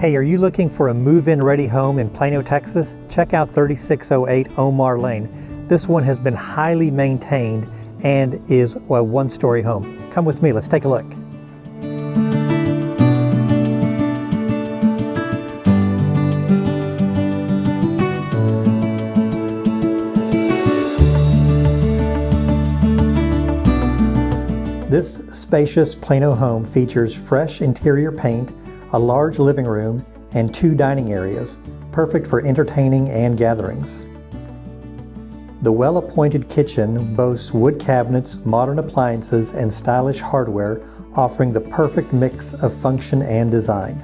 Hey, are you looking for a move-in ready home in Plano, Texas? Check out 3608 Omar Lane. This one has been highly maintained and is a one-story home. Come with me, let's take a look. This spacious Plano home features fresh interior paint, a large living room, and 2 dining areas, perfect for entertaining and gatherings. The well-appointed kitchen boasts wood cabinets, modern appliances, and stylish hardware, offering the perfect mix of function and design.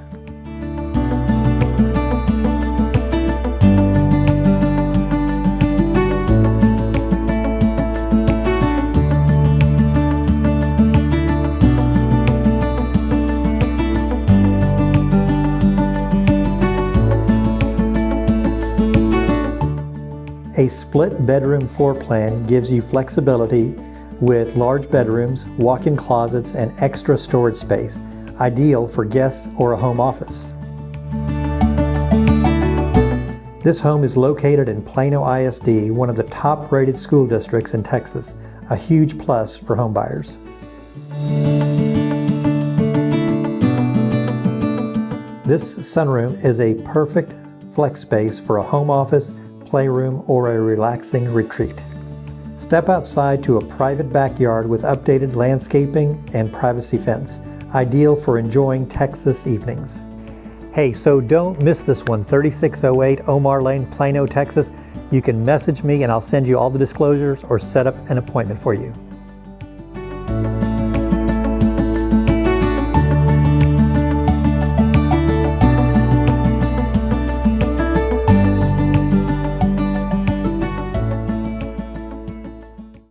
A split bedroom floor plan gives you flexibility with large bedrooms, walk-in closets, and extra storage space, ideal for guests or a home office. This home is located in Plano ISD, one of the top-rated school districts in Texas, a huge plus for home buyers. This sunroom is a perfect flex space for a home office, playroom, or a relaxing retreat. Step outside to a private backyard with updated landscaping and privacy fence, ideal for enjoying Texas evenings. Hey, so don't miss this one, 3608 Omar Lane, Plano, Texas. You can message me and I'll send you all the disclosures or set up an appointment for you.